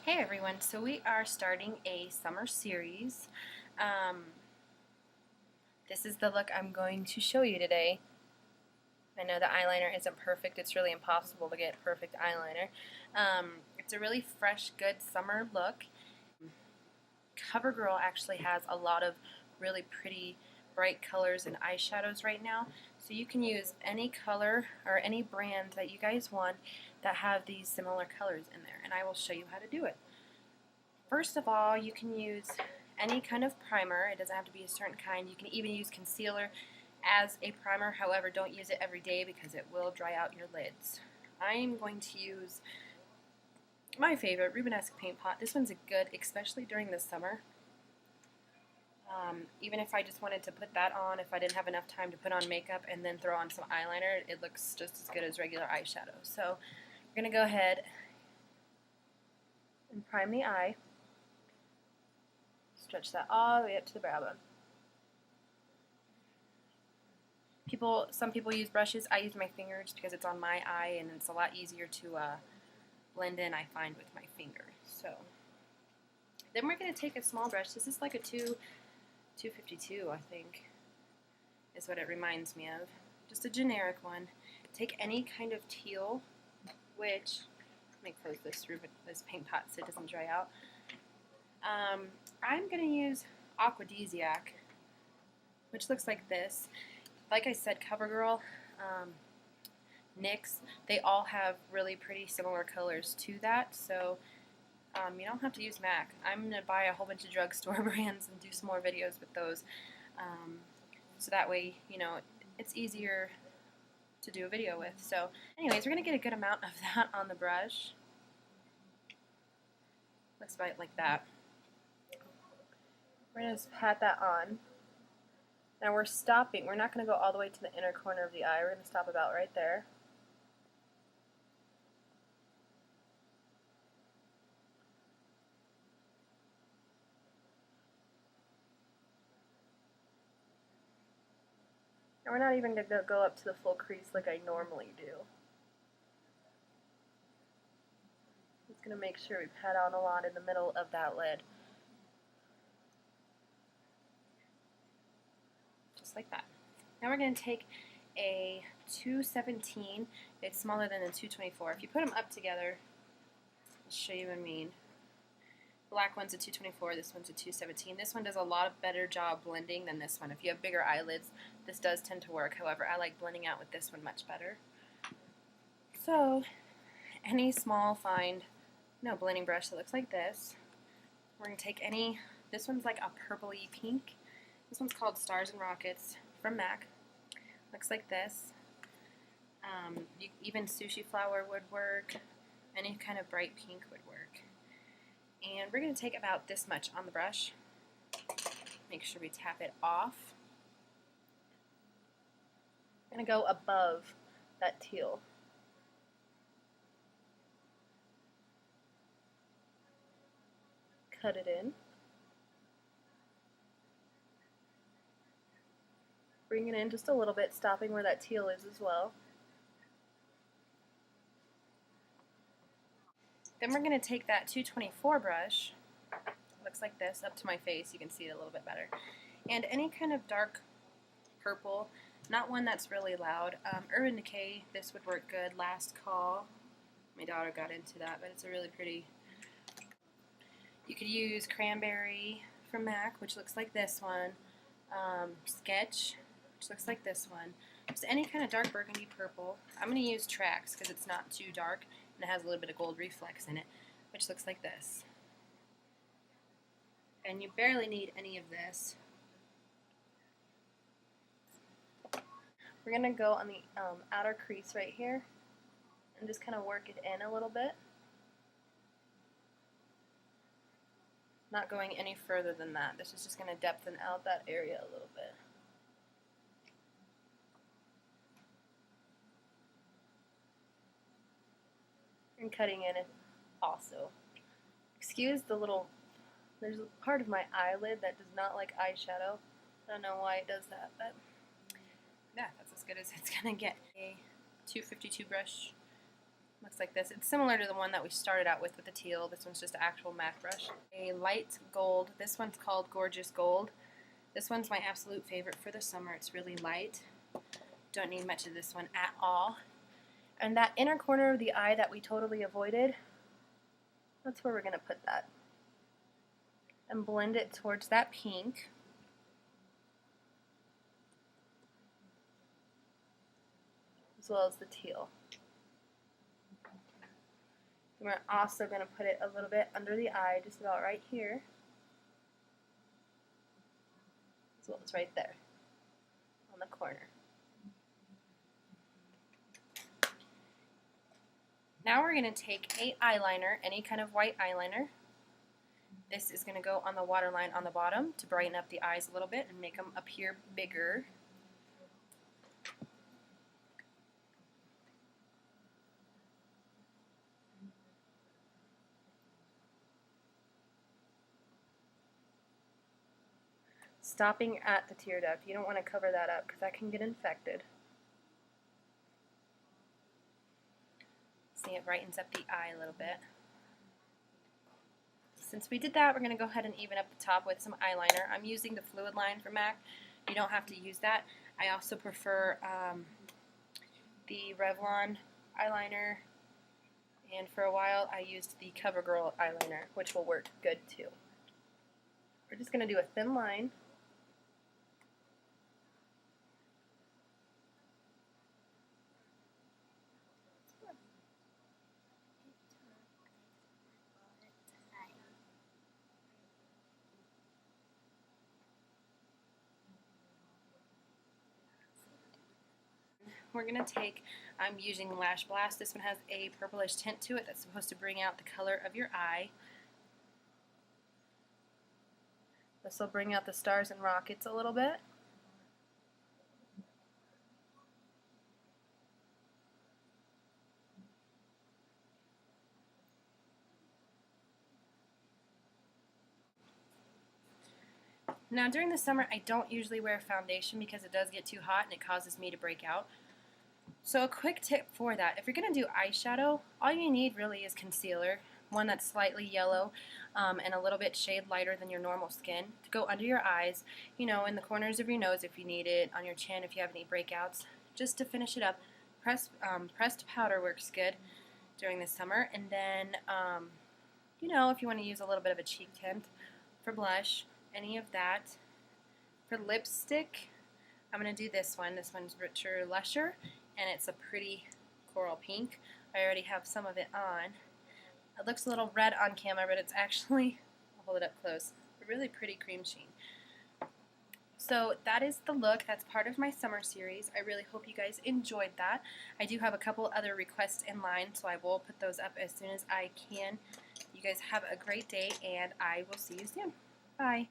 Hey everyone, so we are starting a summer series. This is the look I'm going to show you today. I know the eyeliner isn't perfect, it's really impossible to get perfect eyeliner. It's a really fresh, good summer look. CoverGirl actually has a lot of really pretty bright colors and eyeshadows right now, so you can use any color or any brand that you guys want that have these similar colors in there, and I will show you how to do it. First of all, you can use any kind of primer. It doesn't have to be a certain kind. You can even use concealer as a primer. However, don't use it every day because it will dry out your lids. I'm going to use my favorite Rubenesque paint pot. This one's good, especially during the summer. Even if I just wanted to put that on, if I didn't have enough time to put on makeup and then throw on some eyeliner, it looks just as good as regular eyeshadow. So we're going to go ahead and prime the eye. Stretch that all the way up to the brow bone. Some people use brushes. I use my fingers because it's on my eye and it's a lot easier to blend in, I find, with my finger. So then we're going to take a small brush. This is like a 252, I think, is what it reminds me of. Just a generic one. Take any kind of teal, which, let me close this paint pot so it doesn't dry out. I'm going to use Aquadesiac, which looks like this. Like I said, CoverGirl, NYX, they all have really pretty similar colors to that, so you don't have to use MAC. I'm going to buy a whole bunch of drugstore brands and do some more videos with those, so that way, you know, it's easier to do a video with. So anyways, we're going to get a good amount of that on the brush. Looks about like that. We're going to just pat that on. Now we're stopping. We're not going to go all the way to the inner corner of the eye. We're going to stop about right there. And we're not even going to go up to the full crease like I normally do. Just going to make sure we pat on a lot in the middle of that lid. Like that. Now we're going to take a 217. It's smaller than a 224. If you put them up together, I'll show you what I mean. Black one's a 224, this one's a 217. This one does a lot of better job blending than this one. If you have bigger eyelids, this does tend to work. However, I like blending out with this one much better. So, any small, fine, blending brush that looks like this. We're going to take this one's like a purpley pink. This one's called Stars and Rockets from MAC. Looks like this. Even sushi flower would work. Any kind of bright pink would work. And we're going to take about this much on the brush. Make sure we tap it off. I'm going to go above that teal. Cut it in. Bring it in just a little bit, stopping where that teal is as well. Then we're going to take that 224 brush, looks like this, up to my face. You can see it a little bit better. And any kind of dark purple, not one that's really loud. Urban Decay, this would work good. Last Call. My daughter got into that, but it's a really pretty. You could use Cranberry from MAC, which looks like this one. Sketch, which looks like this one. Just any kind of dark burgundy purple. I'm going to use Trax because it's not too dark and it has a little bit of gold reflex in it, which looks like this. And you barely need any of this. We're going to go on the outer crease right here and just kind of work it in a little bit. Not going any further than that. This is just going to depthen out that area a little bit. And cutting in it also. Excuse the little, there's a part of my eyelid that does not like eyeshadow. I don't know why it does that, but yeah, that's as good as it's going to get. A 252 brush Looks like this. It's similar to the one that we started out with the teal. This one's just an actual MAC brush. A light gold. This one's called Gorgeous Gold. This one's my absolute favorite for the summer. It's really light. Don't need much of this one at all. And that inner corner of the eye that we totally avoided, that's where we're going to put that. And blend it towards that pink. As well as the teal. And we're also going to put it a little bit under the eye, just about right here. As well as right there on the corner. Now we're going to take a eyeliner, any kind of white eyeliner. This is going to go on the waterline on the bottom to brighten up the eyes a little bit and make them appear bigger. Stopping at the tear duct. You don't want to cover that up because that can get infected. See, it brightens up the eye a little bit. Since we did that, we're going to go ahead and even up the top with some eyeliner. I'm using the Fluid line from MAC. You don't have to use that. I also prefer the Revlon eyeliner, and for a while I used the CoverGirl eyeliner, which will work good too. We're just going to do a thin line. We're going to take, I'm using Lash Blast. This one has a purplish tint to it that's supposed to bring out the color of your eye. This will bring out the stars and rockets a little bit. Now during the summer I don't usually wear foundation because it does get too hot and it causes me to break out. So a quick tip for that, if you're going to do eyeshadow, all you need really is concealer, one that's slightly yellow and a little bit shade lighter than your normal skin, to go under your eyes, you know, in the corners of your nose if you need it, on your chin if you have any breakouts, just to finish it up. Pressed powder works good during the summer, and then, you know, if you want to use a little bit of a cheek tint for blush, any of that. For lipstick, I'm going to do this one. This one's richer, lusher, and it's a pretty coral pink. I already have some of it on. It looks a little red on camera, but it's actually, I'll hold it up close, a really pretty cream sheen. So that is the look. That's part of my summer series. I really hope you guys enjoyed that. I do have a couple other requests in line, so I will put those up as soon as I can. You guys have a great day, and I will see you soon. Bye.